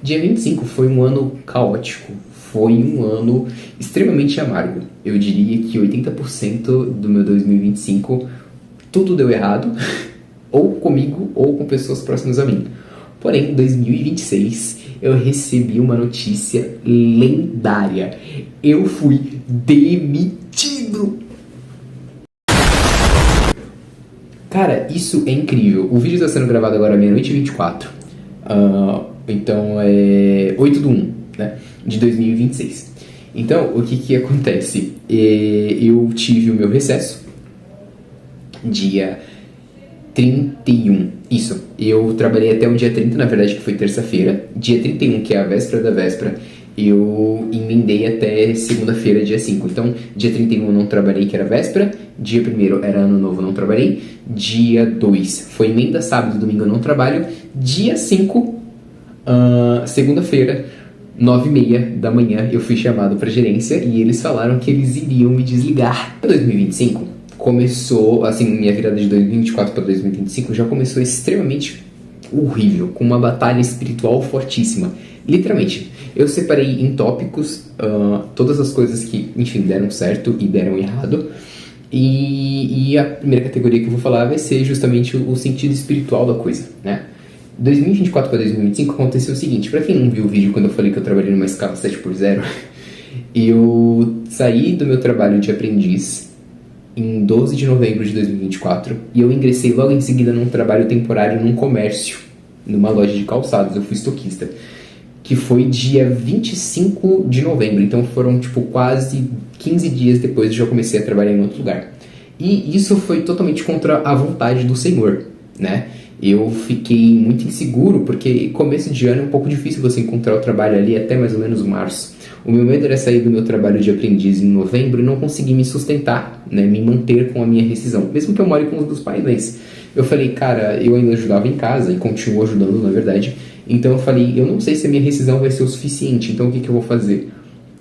Dia 25 foi um ano caótico, foi um ano extremamente amargo. Eu diria que 80% do meu 2025 tudo deu errado, ou comigo ou com pessoas próximas a mim. Porém, em 2026 eu recebi uma notícia lendária. Eu fui demitido! Cara, isso é incrível. O vídeo está sendo gravado agora meia-noite e 24. Então é 8/1, né, de 2026. Então, o que acontece? Eu tive o meu recesso dia 31. Isso, eu trabalhei até o dia 30, na verdade, que foi terça-feira. Dia 31, que é a véspera da véspera, eu emendei até segunda-feira, dia 5. Então, dia 31 eu não trabalhei, que era véspera. Dia 1º era ano novo, não trabalhei. Dia 2 foi emenda, sábado e domingo eu não trabalho. Dia 5, segunda-feira, 9h30 da manhã, eu fui chamado para gerência e eles falaram que eles iriam me desligar. Em 2025 começou, assim, minha virada de 2024 para 2025 já começou extremamente horrível, com uma batalha espiritual fortíssima. Literalmente, eu separei em tópicos todas as coisas que, enfim, deram certo e deram errado. E a primeira categoria que eu vou falar vai ser justamente o sentido espiritual da coisa, né? 2024 para 2025 aconteceu o seguinte, para quem não viu o vídeo quando eu falei que eu trabalhei numa escala 7x0, eu saí do meu trabalho de aprendiz em 12 de novembro de 2024 e eu ingressei logo em seguida num trabalho temporário num comércio, numa loja de calçados, eu fui estoquista, que foi dia 25 de novembro, então foram tipo quase 15 dias depois eu já comecei a trabalhar em outro lugar. E isso foi totalmente contra a vontade do Senhor, né? Eu fiquei muito inseguro, porque começo de ano é um pouco difícil você encontrar o trabalho ali até mais ou menos março. O meu medo era sair do meu trabalho de aprendiz em novembro e não conseguir me sustentar, né, me manter com a minha rescisão, mesmo que eu more com os meus pais, mas eu falei, cara, eu ainda ajudava em casa e continuo ajudando, na verdade, então eu falei, eu não sei se a minha rescisão vai ser o suficiente, então o que eu vou fazer?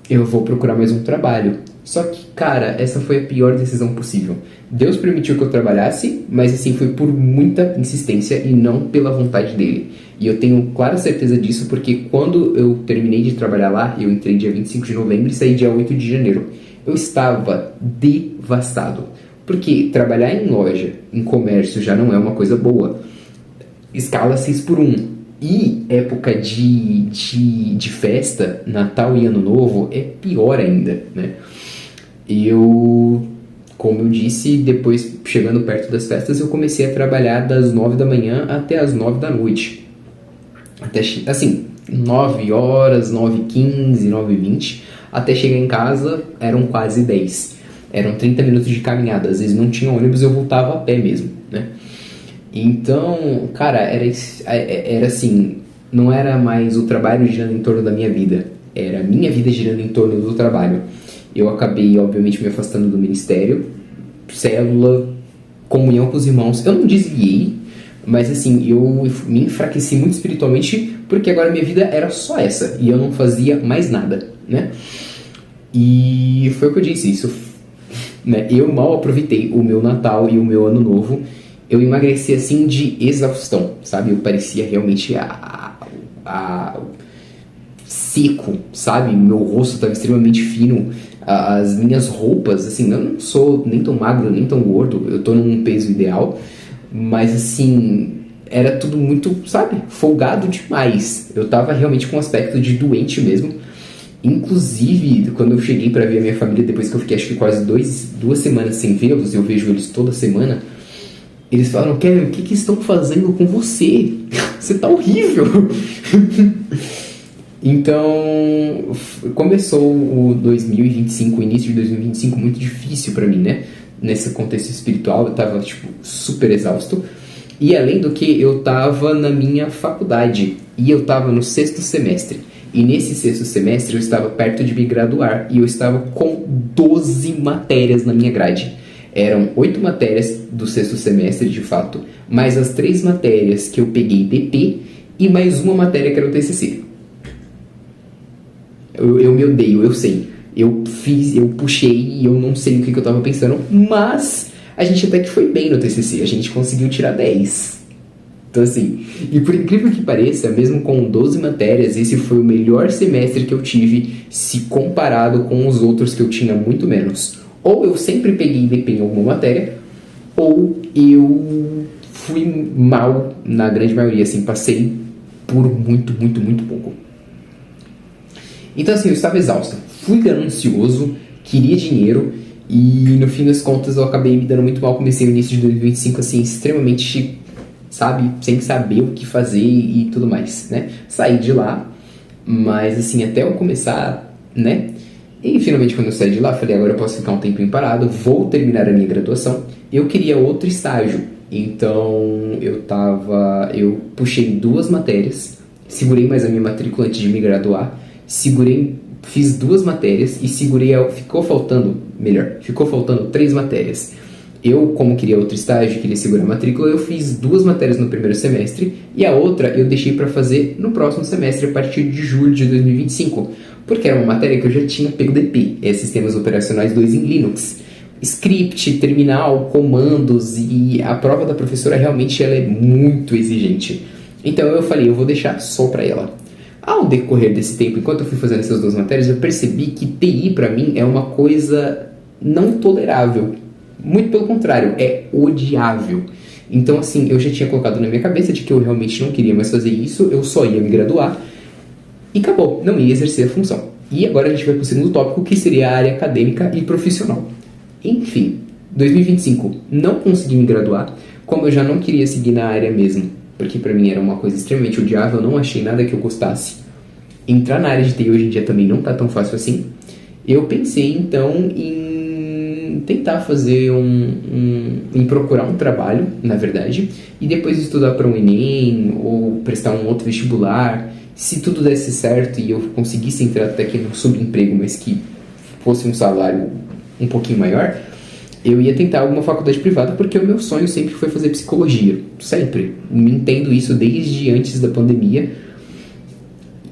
Eu vou procurar mais um trabalho. Só que, cara, essa foi a pior decisão possível. Deus permitiu que eu trabalhasse, mas assim, foi por muita insistência e não pela vontade dele. E eu tenho clara certeza disso porque quando eu terminei de trabalhar lá, eu entrei dia 25 de novembro e saí dia 8 de janeiro. Eu estava devastado. Porque trabalhar em loja, em comércio, já não é uma coisa boa. Escala 6x1. E época de festa, Natal e Ano Novo, é pior ainda, né? Eu, como eu disse, depois, chegando perto das festas, eu comecei a trabalhar das 9 da manhã até as 9 da noite. Até, assim, 9 horas, 9h15, 9h20. Até chegar em casa, eram quase 10. Eram 30 minutos de caminhada. Às vezes não tinha ônibus, eu voltava a pé mesmo, né? Então, cara, era assim, não era mais o trabalho girando em torno da minha vida, era a minha vida girando em torno do trabalho. Eu acabei, obviamente, me afastando do ministério, célula, comunhão com os irmãos. Eu não desviei, mas assim, eu me enfraqueci muito espiritualmente, porque agora minha vida era só essa, e eu não fazia mais nada, né? E foi o que eu disse, isso, né? Eu mal aproveitei o meu Natal e o meu Ano Novo. Eu emagreci assim de exaustão, sabe? Eu parecia realmente seco, sabe? Meu rosto estava extremamente fino. As minhas roupas, assim, eu não sou nem tão magro, nem tão gordo. Eu tô num peso ideal. Mas, assim, era tudo muito, sabe? Folgado demais. Eu tava realmente com um aspecto de doente mesmo. Inclusive, quando eu cheguei para ver a minha família, depois que eu fiquei acho que quase 2 semanas sem vê-los, eu vejo eles toda semana. Eles falaram, Kevin, o que estão fazendo com você? Você tá horrível. Então, começou o 2025, o início de 2025 muito difícil pra mim, né? Nesse contexto espiritual, eu tava, tipo, super exausto. E além do que, eu tava na minha faculdade. E eu tava no 6º semestre. E nesse 6º semestre, eu estava perto de me graduar. E eu estava com 12 matérias na minha grade. Eram 8 matérias do 6º semestre, de fato, mais as 3 matérias que eu peguei DP e mais uma matéria que era o TCC. Eu me odeio, eu sei. Eu puxei e eu não sei o que eu tava pensando, mas a gente até que foi bem no TCC, a gente conseguiu tirar 10. Então assim, e por incrível que pareça, mesmo com 12 matérias, esse foi o melhor semestre que eu tive se comparado com os outros que eu tinha muito menos. Ou eu sempre peguei DP em alguma matéria, ou eu fui mal na grande maioria, assim, passei por muito, muito, muito pouco. Então assim, eu estava exausto, fui ganancioso, queria dinheiro e no fim das contas eu acabei me dando muito mal. Comecei o início de 2025 assim, extremamente, sabe, sem saber o que fazer e tudo mais, né? Saí de lá, mas assim, até eu começar, né? E finalmente quando eu saí de lá, falei, agora eu posso ficar um tempinho parado, vou terminar a minha graduação. Eu queria outro estágio, então eu puxei 2 matérias, segurei mais a minha matrícula antes de me graduar, fiz 2 matérias e ficou faltando 3 matérias. Eu, como queria outro estágio, queria segurar a matrícula, eu fiz 2 matérias no primeiro semestre e a outra eu deixei para fazer no próximo semestre, a partir de julho de 2025, porque era uma matéria que eu já tinha pego DP, Sistemas Operacionais 2 em Linux. Script, terminal, comandos, e a prova da professora realmente ela é muito exigente. Então eu falei, eu vou deixar só para ela. Ao decorrer desse tempo, enquanto eu fui fazendo essas 2 matérias, eu percebi que TI para mim é uma coisa não tolerável. Muito pelo contrário, é odiável. Então assim, eu já tinha colocado na minha cabeça de que eu realmente não queria mais fazer isso, eu só ia me graduar e acabou, não ia exercer a função. E agora a gente vai para o segundo tópico, que seria a área acadêmica e profissional. Enfim, 2025 não consegui me graduar, como eu já não queria seguir na área mesmo, porque pra mim era uma coisa extremamente odiável, eu não achei nada que eu gostasse. Entrar na área de TI hoje em dia também não tá tão fácil assim. Eu pensei então em tentar fazer em procurar um trabalho, na verdade, e depois estudar para um Enem ou prestar um outro vestibular. Se tudo desse certo e eu conseguisse entrar até aqui no subemprego, mas que fosse um salário um pouquinho maior, eu ia tentar alguma faculdade privada, porque o meu sonho sempre foi fazer psicologia. Sempre. Me entendo isso desde antes da pandemia.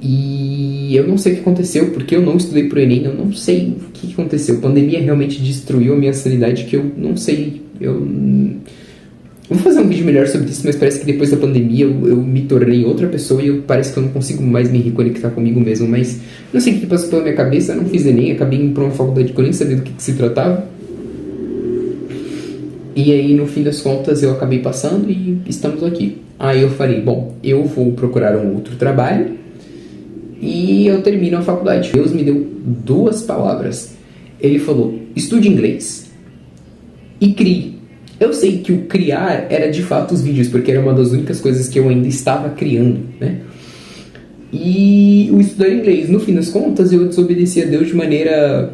E eu não sei o que aconteceu, porque eu não estudei pro Enem, eu não sei o que aconteceu. A pandemia realmente destruiu a minha sanidade, que eu não sei. Eu vou fazer um vídeo melhor sobre isso, mas parece que depois da pandemia eu me tornei outra pessoa e parece que eu não consigo mais me reconectar comigo mesmo. Mas não sei o que passou pela minha cabeça, eu não fiz Enem, acabei indo pra uma faculdade que eu nem sabia do que se tratava. E aí, no fim das contas, eu acabei passando e estamos aqui. Aí eu falei, bom, eu vou procurar um outro trabalho e eu termino a faculdade. Deus me deu 2 palavras. Ele falou, estude inglês e crie. Eu sei que o criar era de fato os vídeos, porque era uma das únicas coisas que eu ainda estava criando, né? E o estudar inglês, no fim das contas, eu desobedeci a Deus de maneira,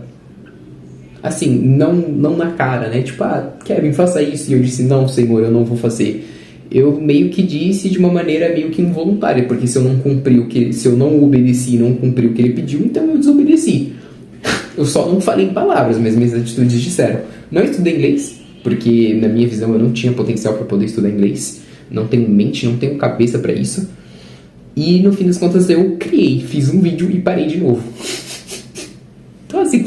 assim, não na cara, né? Tipo, Kevin, faça isso. E eu disse, não, Senhor, eu não vou fazer. Eu meio que disse de uma maneira meio que involuntária, porque se eu não obedeci e não cumpri o que ele pediu, então eu desobedeci. Eu só não falei em palavras, mas minhas atitudes disseram. Não estudei inglês, porque na minha visão eu não tinha potencial para poder estudar inglês. Não tenho mente, não tenho cabeça para isso. E no fim das contas eu fiz um vídeo e parei de novo. Então assim,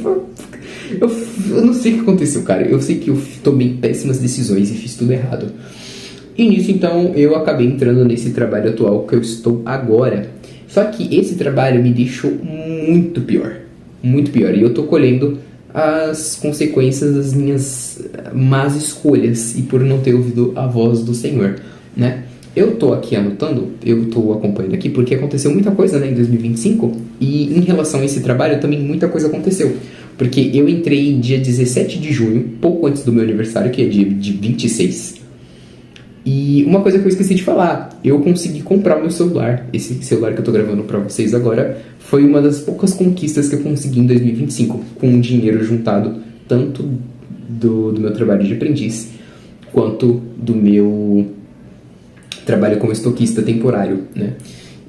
eu não sei o que aconteceu, cara. Eu sei que eu tomei péssimas decisões e fiz tudo errado. E nisso então eu acabei entrando nesse trabalho atual que eu estou agora. Só que esse trabalho me deixou muito pior. Muito pior. E eu tô colhendo as consequências das minhas más escolhas e por não ter ouvido a voz do Senhor, né? Eu tô aqui anotando, eu tô acompanhando aqui porque aconteceu muita coisa, né, em 2025, e em relação a esse trabalho também muita coisa aconteceu, porque eu entrei dia 17 de junho, pouco antes do meu aniversário, que é dia de 26, e uma coisa que eu esqueci de falar, eu consegui comprar o meu celular. Esse celular que eu tô gravando pra vocês agora foi uma das poucas conquistas que eu consegui em 2025, com o dinheiro juntado tanto do meu trabalho de aprendiz, quanto do meu trabalho como estoquista temporário, né?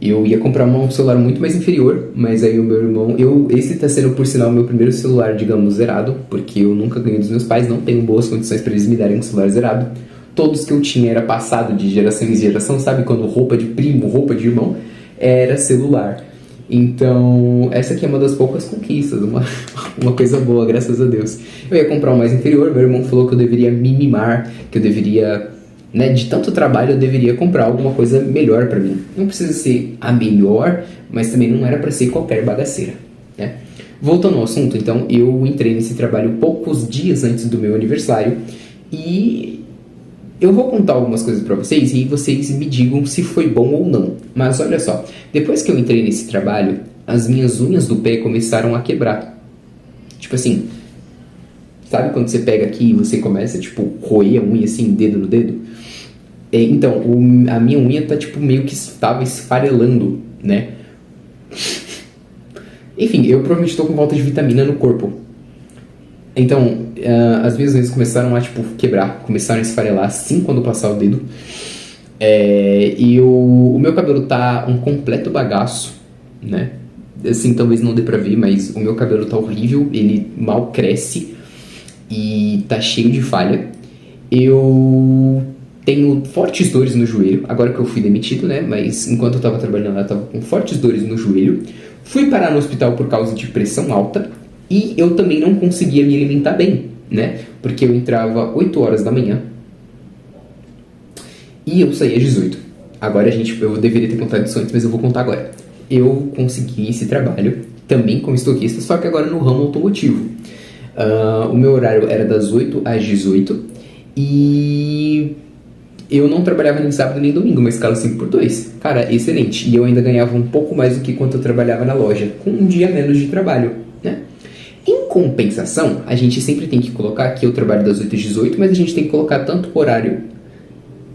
Eu ia comprar um celular muito mais inferior, mas aí o meu irmão... Esse tá sendo, por sinal, o meu primeiro celular, digamos, zerado, porque eu nunca ganhei dos meus pais, não tenho boas condições para eles me darem um celular zerado. Todos que eu tinha era passado de geração em geração, sabe? Quando roupa de primo, roupa de irmão, era celular. Então, essa aqui é uma das poucas conquistas, uma coisa boa, graças a Deus. Eu ia comprar um mais inferior, meu irmão falou que eu deveria me mimar, que eu deveria, né? De tanto trabalho eu deveria comprar alguma coisa melhor pra mim. Não precisa ser a melhor, mas também não era pra ser qualquer bagaceira, né? Voltando ao assunto, então, eu entrei nesse trabalho poucos dias antes do meu aniversário e eu vou contar algumas coisas pra vocês e vocês me digam se foi bom ou não. Mas olha só, depois que eu entrei nesse trabalho, as minhas unhas do pé começaram a quebrar. Tipo assim, sabe quando você pega aqui e você começa, tipo, roer a unha assim, dedo no dedo? Então, a minha unha tá, tipo, meio que estava esfarelando, né? Enfim, eu provavelmente estou com falta de vitamina no corpo. Então, as minhas unhas começaram a, tipo, quebrar, começaram a esfarelar assim quando eu passar o dedo. E o meu cabelo tá um completo bagaço, né? Assim, talvez não dê pra ver, mas o meu cabelo tá horrível, ele mal cresce e tá cheio de falha. Eu tenho fortes dores no joelho, agora que eu fui demitido, né? Mas enquanto eu tava trabalhando lá, eu tava com fortes dores no joelho. Fui parar no hospital por causa de pressão alta e eu também não conseguia me alimentar bem, né? Porque eu entrava 8 horas da manhã e eu saía às 18. Agora, eu deveria ter contado isso antes, mas eu vou contar agora. Eu consegui esse trabalho também como estoquista, só que agora no ramo automotivo. O meu horário era das 8 às 18 e eu não trabalhava nem sábado nem domingo, uma escala 5x2. Cara, excelente. E eu ainda ganhava um pouco mais do que quanto eu trabalhava na loja, com um dia menos de trabalho, né? Em compensação, a gente sempre tem que colocar que eu trabalho das 8 às 18, mas a gente tem que colocar tanto o horário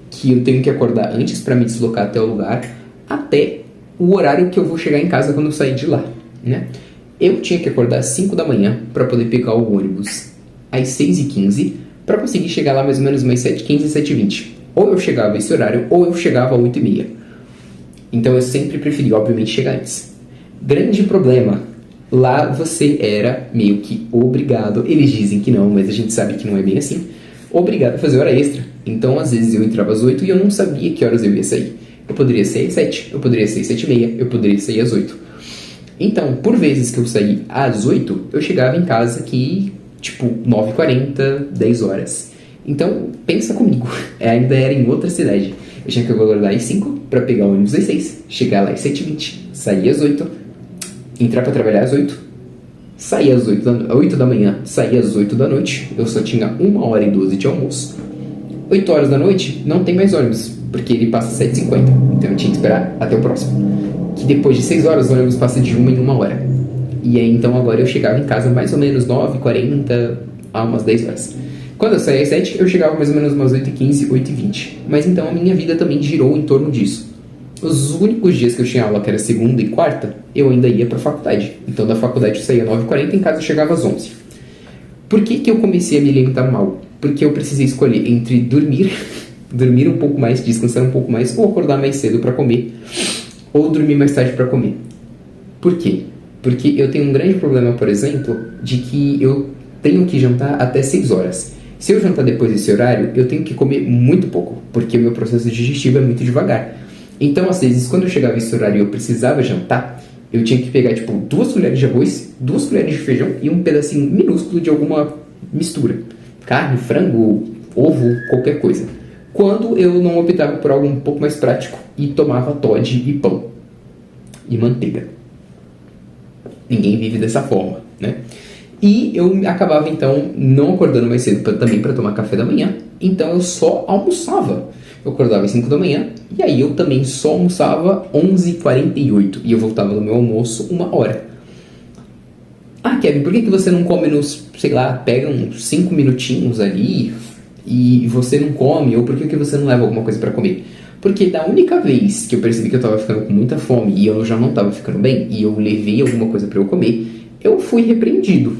que eu tenho que acordar antes para me deslocar até o lugar, até o horário que eu vou chegar em casa quando eu sair de lá, né? Eu tinha que acordar às 5 da manhã para poder pegar o ônibus às 6h15 para conseguir chegar lá mais ou menos umas 7h15, 7h20. Ou eu chegava esse horário, ou eu chegava às 8h30. Então eu sempre preferi, obviamente, chegar antes. Grande problema, lá você era meio que obrigado, eles dizem que não, mas a gente sabe que não é bem assim, obrigado a fazer hora extra. Então às vezes eu entrava às 8 e eu não sabia que horas eu ia sair. Eu poderia sair às 7, eu poderia sair às 7h30, eu poderia sair às 8. Então, por vezes que eu saí às 8, eu chegava em casa aqui, tipo, 9h40, 10 horas. Então, pensa comigo, ainda era em outra cidade. Eu tinha que acordar às 5 para pegar o ônibus às 6, chegar lá às 7h20, sair às 8, entrar para trabalhar às 8, sair às 8 da manhã, sair às 8 da noite. Eu só tinha 1h12 de almoço. 8 horas da noite, não tem mais ônibus, porque ele passa às 7h50. Então eu tinha que esperar até o próximo. Que depois de 6 horas o ônibus passa de 1 em 1 hora. E aí então agora eu chegava em casa mais ou menos 9h40 a umas 10 horas. Quando eu saía às 7, eu chegava mais ou menos umas 8h15, 8h20. Mas então a minha vida também girou em torno disso. Os únicos dias que eu tinha aula, que era segunda e quarta, eu ainda ia pra faculdade. Então da faculdade eu saía às 9h40, em casa eu chegava às 11. Por que eu comecei a me alimentar mal? Porque eu precisei escolher entre dormir um pouco mais, descansar um pouco mais, ou acordar mais cedo pra comer, ou dormir mais tarde pra comer. Por quê? Porque eu tenho um grande problema, por exemplo, de que eu tenho que jantar até 6 horas. Se eu jantar depois desse horário, eu tenho que comer muito pouco, porque o meu processo digestivo é muito devagar. Então, às vezes, quando eu chegava nesse horário e eu precisava jantar, eu tinha que pegar, tipo, 2 colheres de arroz, 2 colheres de feijão e um pedacinho minúsculo de alguma mistura. Carne, frango, ovo, qualquer coisa. Quando eu não optava por algo um pouco mais prático e tomava Toddy e pão. E manteiga. Ninguém vive dessa forma, né? E eu acabava, então, não acordando mais cedo também para tomar café da manhã. Então, eu só almoçava. Eu acordava às 5 da manhã e aí eu também só almoçava 11h48. E eu voltava do meu almoço 1 hora. Ah, Kevin, por que você não come nos, sei lá, pega uns 5 minutinhos ali e você não come? Ou por que você não leva alguma coisa para comer? Porque da única vez que eu percebi que eu tava ficando com muita fome e eu já não tava ficando bem, e eu levei alguma coisa para eu comer, eu fui repreendido.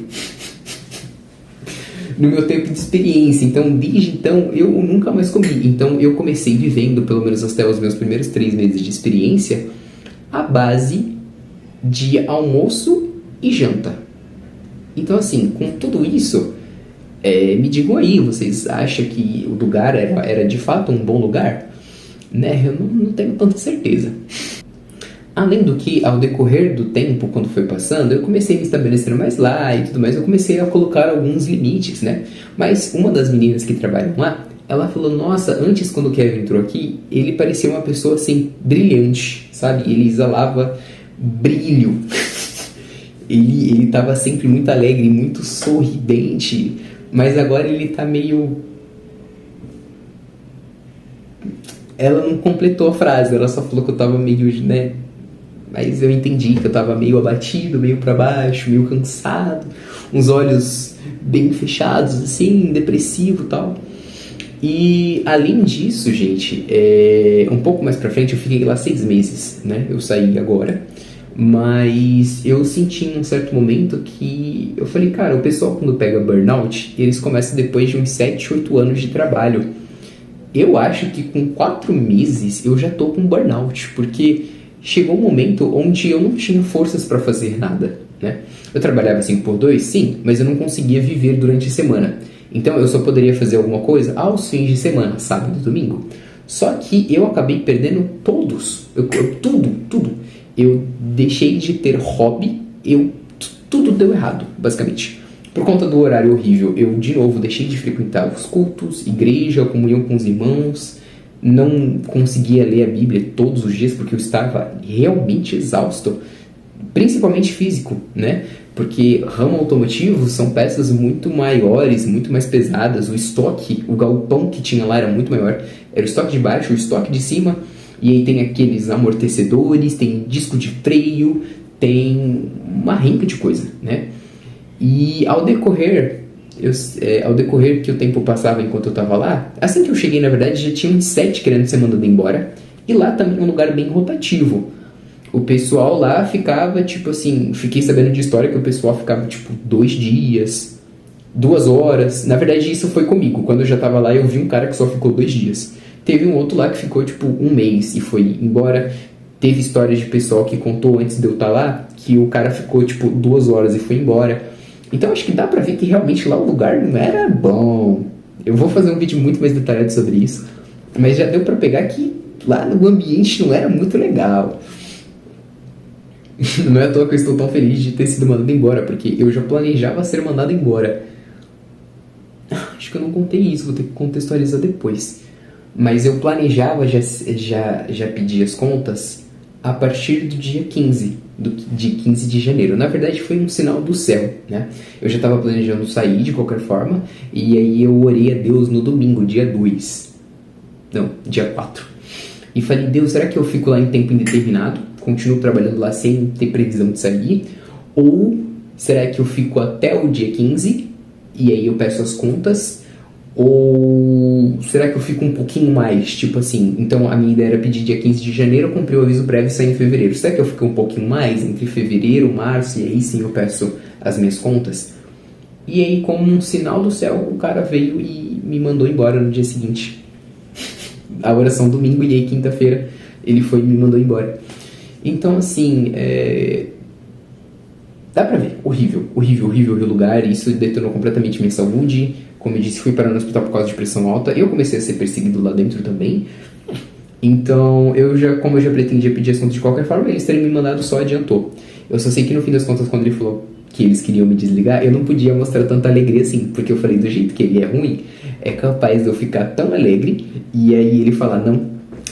No meu tempo de experiência. Então, desde então, eu nunca mais comi. Então, eu comecei vivendo, pelo menos até os meus primeiros 3 meses de experiência, à base de almoço e janta. Então, assim, com tudo isso, me digam aí, vocês acham que o lugar era de fato um bom lugar? Né? Eu não tenho tanta certeza. Além do que, ao decorrer do tempo, quando foi passando, eu comecei a me estabelecer mais lá e tudo mais, eu comecei a colocar alguns limites, né? Mas uma das meninas que trabalham lá, ela falou, nossa, antes quando o Kevin entrou aqui, ele parecia uma pessoa assim, brilhante, sabe? Ele exalava brilho. Ele tava sempre muito alegre, muito sorridente, mas agora ele tá meio... Ela não completou a frase, ela só falou que eu tava meio, né? Mas eu entendi que eu tava meio abatido, meio pra baixo, meio cansado, uns olhos bem fechados, assim, depressivo e tal. E além disso, gente, um pouco mais pra frente, eu fiquei lá 6 meses, né? Eu saí agora. Mas eu senti em um certo momento que eu falei, cara, o pessoal quando pega burnout, eles começam depois de uns 7, 8 anos de trabalho. Eu acho que com 4 meses eu já tô com burnout, porque chegou um momento onde eu não tinha forças para fazer nada, né? Eu trabalhava 5x2, sim, mas eu não conseguia viver durante a semana. Então eu só poderia fazer alguma coisa aos fins de semana, sábado e domingo. Só que eu acabei perdendo todos, tudo. Eu deixei de ter hobby, tudo deu errado, basicamente. Por conta do horário horrível, eu de novo deixei de frequentar os cultos, igreja, comunhão com os irmãos, não conseguia ler a Bíblia todos os dias porque eu estava realmente exausto, principalmente físico, né? Porque ramo automotivo são peças muito maiores, muito mais pesadas, o estoque, o galpão que tinha lá era muito maior, era o estoque de baixo, o estoque de cima, e aí tem aqueles amortecedores, tem disco de freio, tem uma renca de coisa, né? E ao decorrer que o tempo passava enquanto eu estava lá, assim que eu cheguei, na verdade, já tinha uns 7 querendo ser mandado embora. E lá também é um lugar bem rotativo. O pessoal lá ficava, tipo assim, fiquei sabendo de história que o pessoal ficava, tipo, 2 dias, 2 horas. Na verdade, isso foi comigo. Quando eu já estava lá, eu vi um cara que só ficou 2 dias. Teve um outro lá que ficou, tipo, 1 mês e foi embora. Teve histórias de pessoal que contou antes de eu estar lá, que o cara ficou, tipo, 2 horas e foi embora. Então acho que dá pra ver que realmente lá o lugar não era bom. Eu vou fazer um vídeo muito mais detalhado sobre isso, mas já deu pra pegar que lá no ambiente não era muito legal. Não é à toa que eu estou tão feliz de ter sido mandado embora, porque eu já planejava ser mandado embora. Acho que eu não contei isso, vou ter que contextualizar depois. Mas eu planejava já pedir as contas a partir do dia 15, de 15 de janeiro. Na verdade, foi um sinal do céu, né? Eu já estava planejando sair de qualquer forma, e aí eu orei a Deus no domingo, dia 2. Não, dia 4. E falei, Deus, será que eu fico lá em tempo indeterminado? Continuo trabalhando lá sem ter previsão de sair? Ou será que eu fico até o dia 15, e aí eu peço as contas? Ou será que eu fico um pouquinho mais? Tipo assim, então a minha ideia era pedir dia 15 de janeiro, eu comprei o aviso prévio e saí em fevereiro. Será que eu fico um pouquinho mais entre fevereiro, março, e aí sim eu peço as minhas contas? E aí, como um sinal do céu, o cara veio e me mandou embora no dia seguinte. A oração domingo, e aí quinta-feira ele foi e me mandou embora. Então assim, dá pra ver, horrível o lugar. Isso detonou completamente minha saúde. Como eu disse, fui parar no hospital por causa de pressão alta. Eu comecei a ser perseguido lá dentro também. Então, como eu já pretendia pedir as contas de qualquer forma, eles terem me mandado só adiantou. Eu só sei que no fim das contas, quando ele falou que eles queriam me desligar, eu não podia mostrar tanta alegria assim. Porque eu falei, do jeito que ele é ruim, é capaz de eu ficar tão alegre. E aí ele falar, não,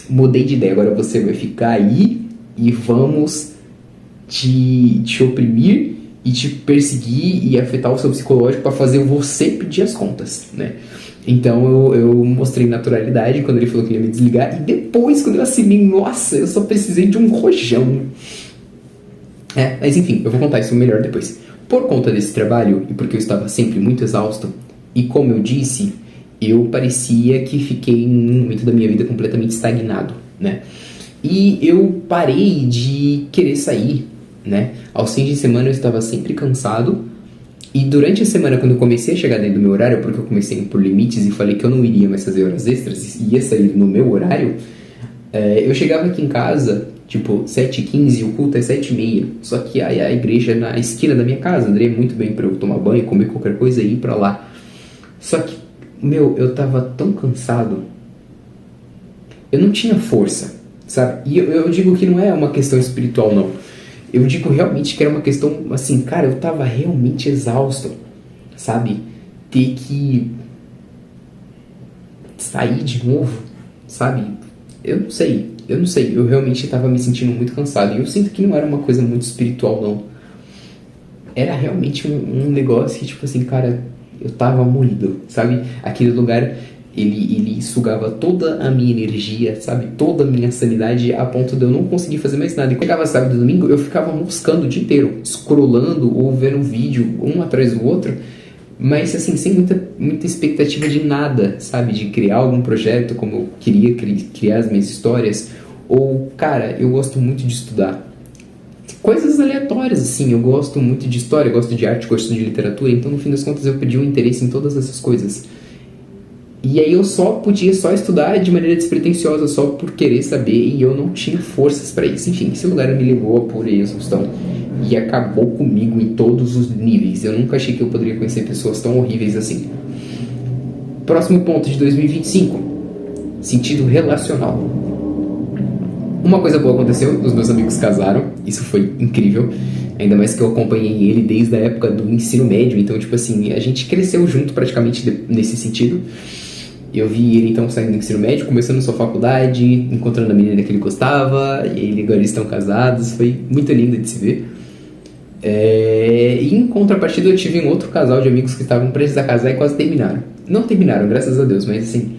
mudei de ideia, agora você vai ficar aí e vamos te oprimir e te perseguir e afetar o seu psicológico para fazer você pedir as contas, né? Então eu mostrei naturalidade quando ele falou que ia me desligar, e depois, quando eu assinei, nossa, eu só precisei de um rojão. Mas enfim, eu vou contar isso melhor depois. Por conta desse trabalho, e porque eu estava sempre muito exausto, e como eu disse, eu parecia que fiquei em um momento da minha vida completamente estagnado, né? E eu parei de querer sair, né? Aos fins de semana eu estava sempre cansado, e durante a semana, quando eu comecei a chegar dentro do meu horário, porque eu comecei por limites e falei que eu não iria mais fazer horas extras, ia sair no meu horário, eu chegava aqui em casa, tipo, 7h15, o culto é 7h30, só que a igreja é na esquina da minha casa, daria muito bem pra eu tomar banho, comer qualquer coisa e ir pra lá. Só que, eu tava tão cansado, eu não tinha força, sabe? E eu digo que não é uma questão espiritual, não. Eu digo realmente que era uma questão, assim, cara, eu tava realmente exausto, sabe? Ter que sair de novo, sabe? Eu não sei. Eu realmente tava me sentindo muito cansado. E eu sinto que não era uma coisa muito espiritual, não. Era realmente um negócio que, tipo assim, cara, eu tava moído, sabe? Aquele lugar, ele sugava toda a minha energia, sabe? Toda a minha sanidade, a ponto de eu não conseguir fazer mais nada. E quando chegava sábado e domingo, eu ficava moscando o dia inteiro, scrollando ou vendo vídeo um atrás do outro, mas assim, sem muita expectativa de nada, sabe? De criar algum projeto como eu queria criar as minhas histórias. Ou, cara, eu gosto muito de estudar. Coisas aleatórias, assim, eu gosto muito de história, gosto de arte, gosto de literatura, então no fim das contas eu perdi o interesse em todas essas coisas. E aí eu podia estudar de maneira despretensiosa, só por querer saber, e eu não tinha forças para isso. Enfim, esse lugar me levou a pura exaustão e acabou comigo em todos os níveis. Eu nunca achei que eu poderia conhecer pessoas tão horríveis assim. Próximo ponto de 2025, sentido relacional. Uma coisa boa aconteceu, os meus amigos casaram, isso foi incrível, ainda mais que eu acompanhei ele desde a época do ensino médio, então, tipo assim, a gente cresceu junto praticamente nesse sentido. Eu vi ele, então, saindo do ensino médio, começando sua faculdade, encontrando a menina que ele gostava, e agora eles estão casados, foi muito lindo de se ver. E em contrapartida eu tive um outro casal de amigos que estavam prestes a casar e quase terminaram. Não terminaram, graças a Deus, mas assim...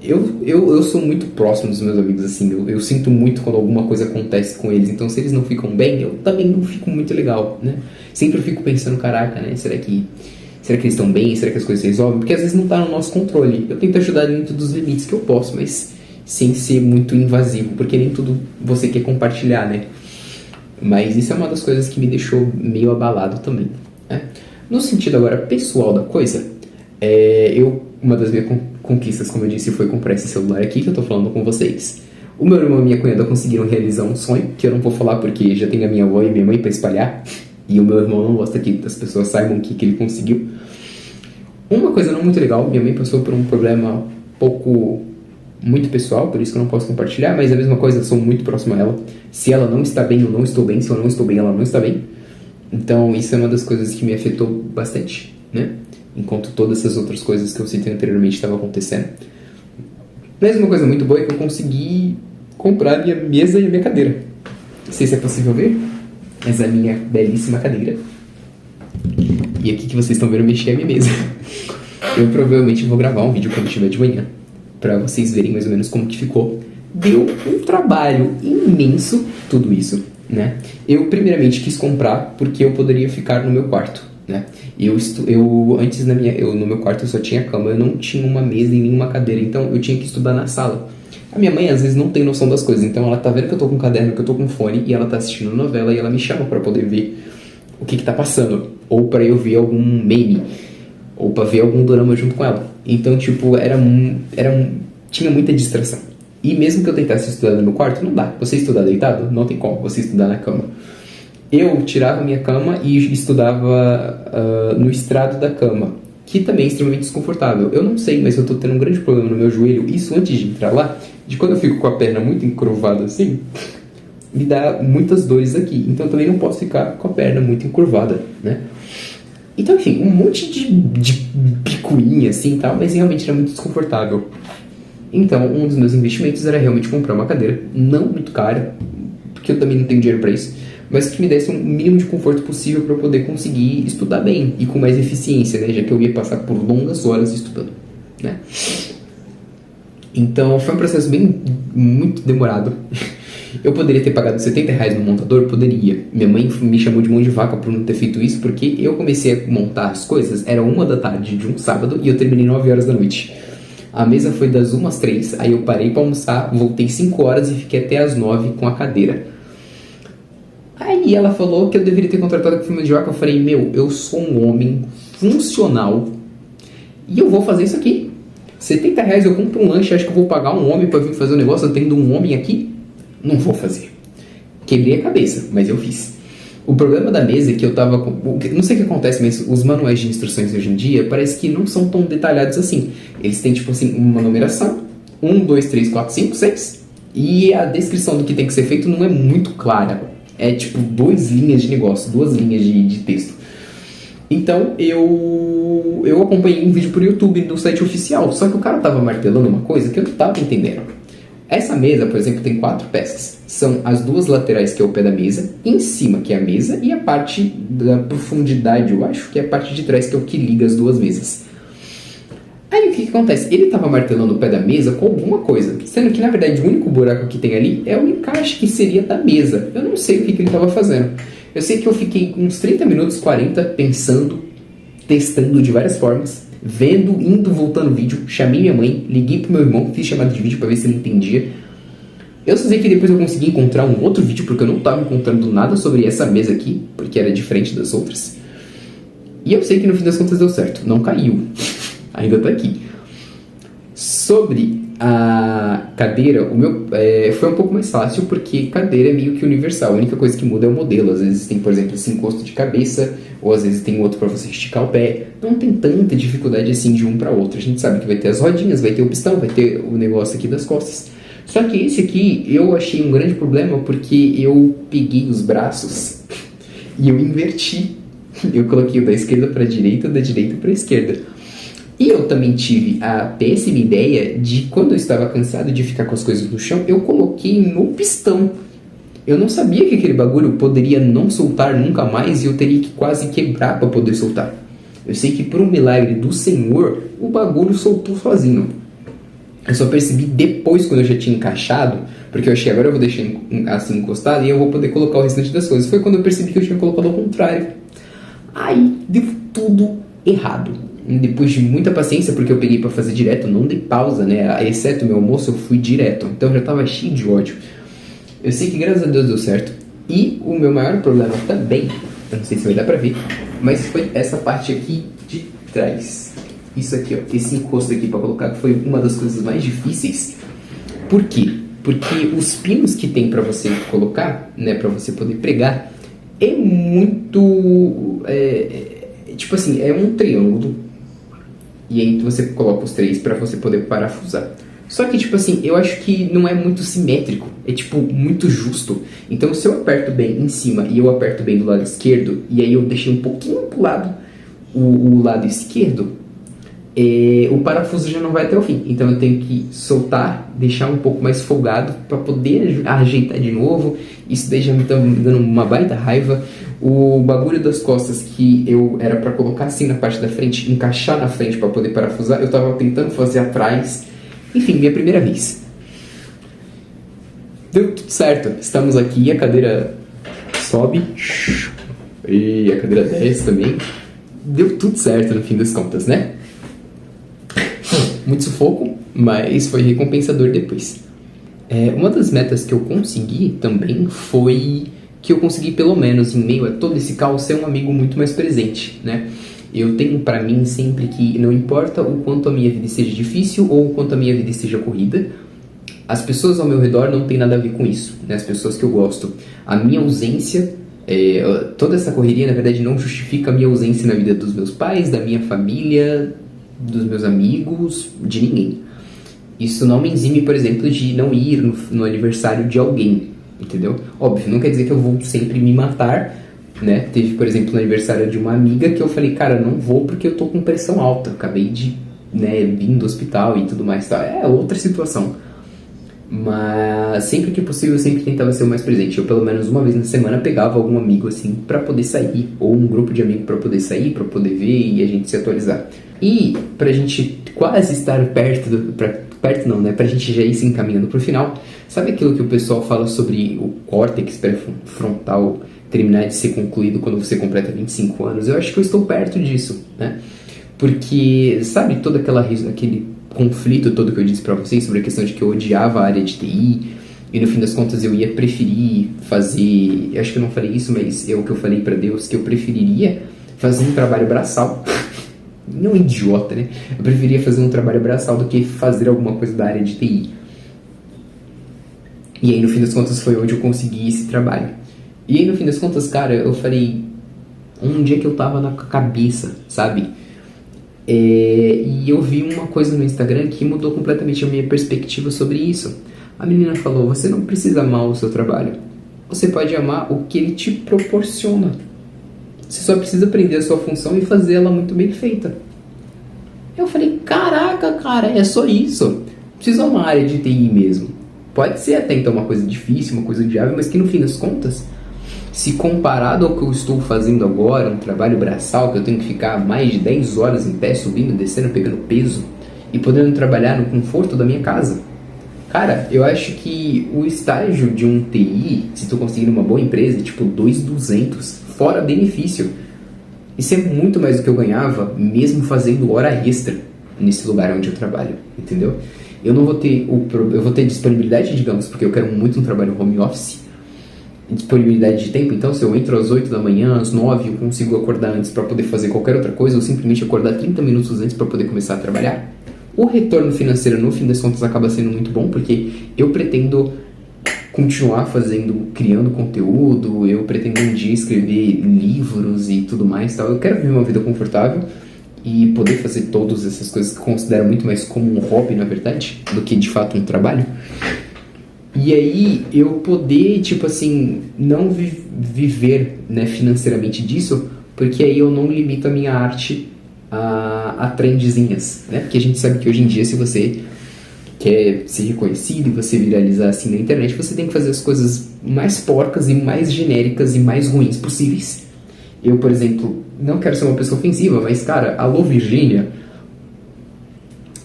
Eu sou muito próximo dos meus amigos, assim, eu sinto muito quando alguma coisa acontece com eles, então se eles não ficam bem, eu também não fico muito legal, né? Sempre eu fico pensando, caraca, né, será que eles estão bem? Será que as coisas se resolvem? Porque às vezes não tá no nosso controle. Eu tento ajudar dentro dos limites que eu posso, mas sem ser muito invasivo, porque nem tudo você quer compartilhar, né? Mas isso é uma das coisas que me deixou meio abalado também, né? No sentido agora pessoal da coisa, uma das minhas conquistas, como eu disse, foi comprar esse celular aqui que eu tô falando com vocês. O meu irmão e minha cunhada conseguiram realizar um sonho, que eu não vou falar porque já tenho a minha avó e minha mãe pra espalhar, e o meu irmão não gosta que as pessoas saibam o que ele conseguiu. Uma coisa não muito legal, minha mãe passou por um problema muito pessoal, por isso que eu não posso compartilhar, mas a mesma coisa, eu sou muito próximo a ela. Se ela não está bem, eu não estou bem. Se eu não estou bem, ela não está bem. Então isso é uma das coisas que me afetou bastante, né? Enquanto todas essas outras coisas que eu citei anteriormente estavam acontecendo. Mas uma coisa muito boa é que eu consegui comprar a minha mesa e a minha cadeira. Não sei se é possível ver, mas a minha belíssima cadeira. E aqui que vocês estão vendo mexer a minha mesa. Eu provavelmente vou gravar um vídeo quando estiver de manhã, pra vocês verem mais ou menos como que ficou. Deu um trabalho imenso tudo isso, né? Eu primeiramente quis comprar porque eu poderia ficar no meu quarto, né? Antes no meu quarto eu só tinha cama, eu não tinha uma mesa e nenhuma cadeira, então eu tinha que estudar na sala. A minha mãe às vezes não tem noção das coisas, então ela tá vendo que eu tô com um caderno, que eu tô com fone, e ela tá assistindo novela e ela me chama pra poder ver o que tá passando, ou pra eu ver algum meme, ou pra ver algum dorama junto com ela. Então, tipo, tinha muita distração. E mesmo que eu tentasse estudar no meu quarto, não dá. Você estudar deitado, não tem como você estudar na cama. Eu tirava minha cama e estudava no estrado da cama, que também é extremamente desconfortável. Eu não sei, mas eu tô tendo um grande problema no meu joelho, isso antes de entrar lá, de quando eu fico com a perna muito encurvada assim, me dá muitas dores aqui. Então eu também não posso ficar com a perna muito encurvada, né? Então, enfim, um monte de picuinha assim e tal, mas realmente era muito desconfortável. Então, um dos meus investimentos era realmente comprar uma cadeira, não muito cara, porque eu também não tenho dinheiro pra isso, mas que me desse um mínimo de conforto possível para eu poder conseguir estudar bem e com mais eficiência, né? Já que eu ia passar por longas horas estudando, né? Então, foi um processo muito demorado. Eu poderia ter pagado R$70 no montador? Poderia. Minha mãe me chamou de mão de vaca por não ter feito isso, porque eu comecei a montar as coisas, era 1 da tarde de um sábado e eu terminei 9 horas da noite. A mesa foi das 1 às 3, aí eu parei para almoçar, voltei 5 horas e fiquei até às 9 com a cadeira. Aí ela falou que eu deveria ter contratado com firma de vaca. Eu falei, eu sou um homem funcional e eu vou fazer isso aqui. R$70 eu compro um lanche, acho que eu vou pagar um homem para vir fazer um negócio, eu tendo um homem aqui? Não vou fazer. Quebrei a cabeça, mas eu fiz. O problema da mesa é que eu tava com... Não sei o que acontece, mas os manuais de instruções hoje em dia parece que não são tão detalhados assim. Eles têm, tipo assim, uma numeração. 1, 2, 3, 4, 5, 6. E a descrição do que tem que ser feito não é muito clara. É tipo 2 linhas de negócio, 2 linhas de texto. Então eu acompanhei um vídeo por YouTube do site oficial, só que o cara tava martelando uma coisa que eu não tava entendendo. Essa mesa, por exemplo, tem 4 peças. São as 2 laterais, que é o pé da mesa, em cima, que é a mesa, e a parte da profundidade, eu acho, que é a parte de trás, que é o que liga as 2 mesas. Aí o que acontece? Ele tava martelando o pé da mesa com alguma coisa, sendo que na verdade o único buraco que tem ali é o encaixe que seria da mesa. Eu não sei o que ele tava fazendo. Eu sei que eu fiquei uns 30 minutos, 40, pensando, testando de várias formas, vendo, indo, voltando o vídeo, chamei minha mãe, liguei pro meu irmão, fiz chamada de vídeo pra ver se ele entendia. Eu só sei que depois eu consegui encontrar um outro vídeo, porque eu não tava encontrando nada sobre essa mesa aqui, porque era diferente das outras. E eu sei que no fim das contas deu certo, não caiu. Ainda tá aqui. Sobre a cadeira, o meu foi um pouco mais fácil, porque cadeira é meio que universal. A única coisa que muda é o modelo. Às vezes tem, por exemplo, esse encosto de cabeça, ou às vezes tem outro para você esticar o pé. Não tem tanta dificuldade assim de um para outro. A gente sabe que vai ter as rodinhas, vai ter o pistão, vai ter o negócio aqui das costas. Só que esse aqui eu achei um grande problema, porque eu peguei os braços e eu inverti. Eu coloquei o da esquerda para a direita, da direita para a esquerda. E eu também tive a péssima ideia de, quando eu estava cansado de ficar com as coisas no chão, eu coloquei no pistão. Eu não sabia que aquele bagulho poderia não soltar nunca mais e eu teria que quase quebrar para poder soltar. Eu sei que por um milagre do Senhor, o bagulho soltou sozinho. Eu só percebi depois, quando eu já tinha encaixado, porque eu achei, agora eu vou deixar assim encostado e eu vou poder colocar o restante das coisas. Foi quando eu percebi que eu tinha colocado ao contrário. Aí deu tudo errado. Depois de muita paciência, porque eu peguei pra fazer direto, não dei pausa, né? Exceto o meu almoço, eu fui direto. Então eu já tava cheio de ódio. Eu sei que graças a Deus deu certo. E o meu maior problema também, eu não sei se vai dar pra ver, mas foi essa parte aqui de trás. Isso aqui, ó, esse encosto aqui pra colocar, que foi uma das coisas mais difíceis. Por quê? Porque os pinos que tem pra você colocar, né, pra você poder pregar, é muito... tipo assim, é um triângulo. E aí você coloca os 3 pra você poder parafusar. Só que, tipo assim, eu acho que não é muito simétrico. É, tipo, muito justo. Então, se eu aperto bem em cima e eu aperto bem do lado esquerdo, e aí eu deixei um pouquinho pro lado o lado esquerdo, o parafuso já não vai até o fim. Então, eu tenho que soltar, deixar um pouco mais folgado pra poder ajeitar de novo. Isso daí já me tá dando uma baita raiva. O bagulho das costas, que eu era pra colocar assim na parte da frente, encaixar na frente pra poder parafusar, eu tava tentando fazer atrás. Enfim, minha primeira vez. Deu tudo certo. Estamos aqui, a cadeira sobe. E a cadeira desce também. Deu tudo certo no fim das contas, né? Muito sufoco, mas foi recompensador depois. Uma das metas que eu consegui também foi que eu consegui, pelo menos, em meio a todo esse caos, ser um amigo muito mais presente, né? Eu tenho pra mim sempre que não importa o quanto a minha vida seja difícil ou o quanto a minha vida esteja corrida, as pessoas ao meu redor não tem nada a ver com isso, né? As pessoas que eu gosto. A minha ausência, toda essa correria, na verdade, não justifica a minha ausência na vida dos meus pais, da minha família, dos meus amigos, de ninguém. Isso não me exime, por exemplo, de não ir no aniversário de alguém, entendeu? Óbvio, não quer dizer que eu vou sempre me matar, né? Teve, por exemplo, no aniversário de uma amiga que eu falei, cara, não vou porque eu tô com pressão alta, acabei de, né, vir do hospital e tudo mais, tá? É outra situação. Mas sempre que possível eu sempre tentava ser o mais presente. Eu pelo menos uma vez na semana pegava algum amigo assim pra poder sair, ou um grupo de amigos pra poder sair, pra poder ver e a gente se atualizar. E pra gente quase estar perto não, né? Pra gente já ir se encaminhando pro final. Sabe aquilo que o pessoal fala sobre o córtex pré-frontal terminar de ser concluído quando você completa 25 anos? Eu acho que eu estou perto disso, né? Porque, sabe, todo aquele conflito todo que eu disse pra vocês sobre a questão de que eu odiava a área de TI e no fim das contas eu ia preferir fazer... Eu acho que eu não falei isso, mas é o que eu falei pra Deus, que eu preferiria fazer um trabalho braçal. Não idiota, né? Eu preferia fazer um trabalho braçal do que fazer alguma coisa da área de TI. E aí, no fim das contas, foi onde eu consegui esse trabalho. E aí, no fim das contas, cara, eu falei... Um dia que eu tava na cabeça, sabe? E eu vi uma coisa no Instagram que mudou completamente a minha perspectiva sobre isso. A menina falou, você não precisa amar o seu trabalho. Você pode amar o que ele te proporciona. Você só precisa aprender a sua função e fazer ela muito bem feita. Eu falei, caraca, cara, é só isso. Precisa uma área de TI mesmo. Pode ser até então uma coisa difícil, uma coisa viável, mas que no fim das contas, se comparado ao que eu estou fazendo agora, um trabalho braçal, que eu tenho que ficar mais de 10 horas em pé, subindo, descendo, pegando peso, e podendo trabalhar no conforto da minha casa. Cara, eu acho que o estágio de um TI, se tu conseguir numa boa empresa, é tipo 2.200, fora benefício. Isso é muito mais do que eu ganhava, mesmo fazendo hora extra nesse lugar onde eu trabalho, entendeu? Eu não vou ter eu vou ter disponibilidade, digamos, porque eu quero muito um trabalho home office, disponibilidade de tempo. Então, se eu entro às 8 da manhã, às 9, eu consigo acordar antes para poder fazer qualquer outra coisa, ou simplesmente acordar 30 minutos antes para poder começar a trabalhar. O retorno financeiro, no fim das contas, acaba sendo muito bom, porque eu pretendo continuar criando conteúdo, eu pretendo um dia escrever livros e tudo mais, tal. Eu quero viver uma vida confortável e poder fazer todas essas coisas que eu considero muito mais como um hobby, na verdade, do que de fato um trabalho. E aí eu poder, tipo assim, não viver, né, financeiramente disso, porque aí eu não limito a minha arte a trendzinhas, né? Porque a gente sabe que hoje em dia, se você quer ser reconhecido e você viralizar assim na internet, você tem que fazer as coisas mais porcas e mais genéricas e mais ruins possíveis. Eu, por exemplo, não quero ser uma pessoa ofensiva, mas, cara, alô Virgínia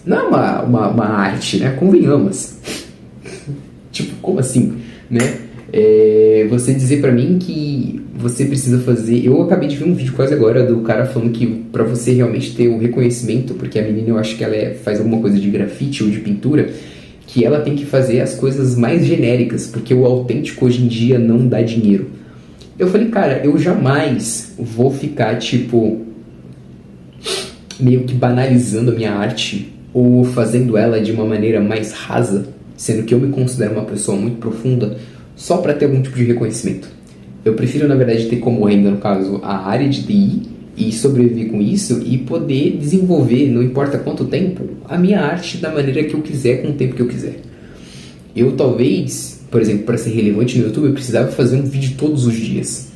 não é uma arte, né? Convenhamos. Tipo, como assim, né? Você dizer pra mim que você precisa fazer... Eu acabei de ver um vídeo quase agora do cara falando que pra você realmente ter o reconhecimento, porque a menina, eu acho que ela faz alguma coisa de grafite ou de pintura, que ela tem que fazer as coisas mais genéricas, porque o autêntico hoje em dia não dá dinheiro. Eu falei, cara, eu jamais vou ficar, tipo, meio que banalizando a minha arte ou fazendo ela de uma maneira mais rasa, sendo que eu me considero uma pessoa muito profunda, só para ter algum tipo de reconhecimento. Eu prefiro, na verdade, ter como renda, no caso, a área de TI e sobreviver com isso e poder desenvolver, não importa quanto tempo, a minha arte da maneira que eu quiser, com o tempo que eu quiser. Eu talvez, por exemplo, para ser relevante no YouTube, eu precisava fazer um vídeo todos os dias.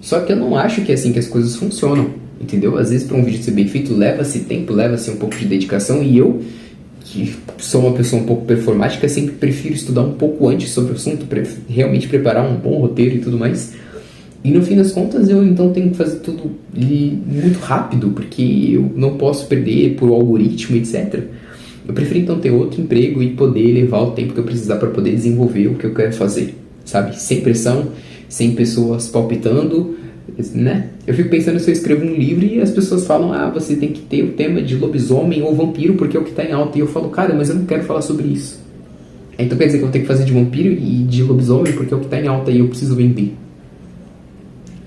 Só que eu não acho que é assim que as coisas funcionam, entendeu? Às vezes, para um vídeo ser bem feito, leva-se tempo, leva-se um pouco de dedicação, e eu, que sou uma pessoa um pouco performática, sempre prefiro estudar um pouco antes sobre o assunto, realmente preparar um bom roteiro e tudo mais. E no fim das contas eu então tenho que fazer tudo muito rápido, porque eu não posso perder por algoritmo, etc. Eu prefiro então ter outro emprego e poder levar o tempo que eu precisar para poder desenvolver o que eu quero fazer, sabe? Sem pressão, sem pessoas palpitando, né? Eu fico pensando se eu escrevo um livro e as pessoas falam, você tem que ter o tema de lobisomem ou vampiro porque é o que está em alta. E eu falo, cara, mas eu não quero falar sobre isso. Então quer dizer que eu vou ter que fazer de vampiro e de lobisomem porque é o que está em alta e eu preciso vender.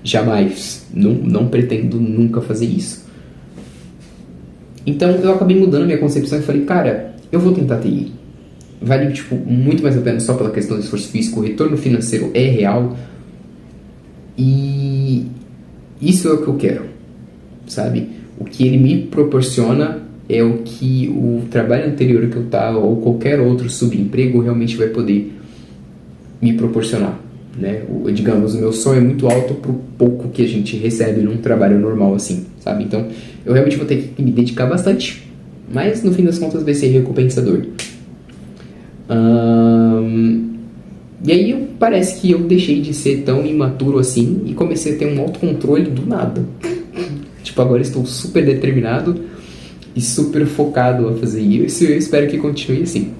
Jamais. Não pretendo nunca fazer isso. Então eu acabei mudando a minha concepção e falei, cara, eu vou tentar TI. Vale, tipo, muito mais a pena só pela questão do esforço físico. O retorno financeiro é real. E isso é o que eu quero, sabe? O que ele me proporciona é o que o trabalho anterior que eu estava ou qualquer outro subemprego realmente vai poder me proporcionar, né? Digamos, o meu sonho é muito alto pro pouco que a gente recebe num trabalho normal assim, sabe? Então, eu realmente vou ter que me dedicar bastante, mas no fim das contas vai ser recompensador. E aí parece que eu deixei de ser tão imaturo assim e comecei a ter um autocontrole do nada. Tipo, agora estou super determinado e super focado a fazer isso e eu espero que continue assim.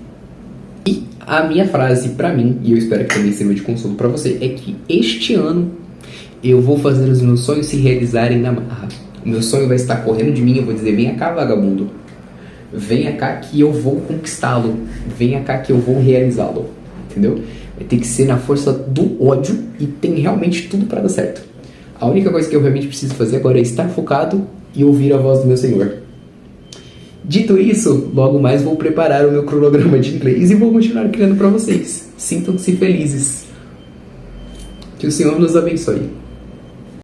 E a minha frase pra mim, e eu espero que também sirva de consolo pra você, é que este ano eu vou fazer os meus sonhos se realizarem na marra. O meu sonho vai estar correndo de mim, eu vou dizer, venha cá, vagabundo. Venha cá que eu vou conquistá-lo. Venha cá que eu vou realizá-lo. Entendeu? Vai ter que ser na força do ódio e tem realmente tudo para dar certo. A única coisa que eu realmente preciso fazer agora é estar focado e ouvir a voz do meu Senhor. Dito isso, logo mais vou preparar o meu cronograma de inglês e vou continuar criando para vocês. Sintam-se felizes. Que o Senhor nos abençoe.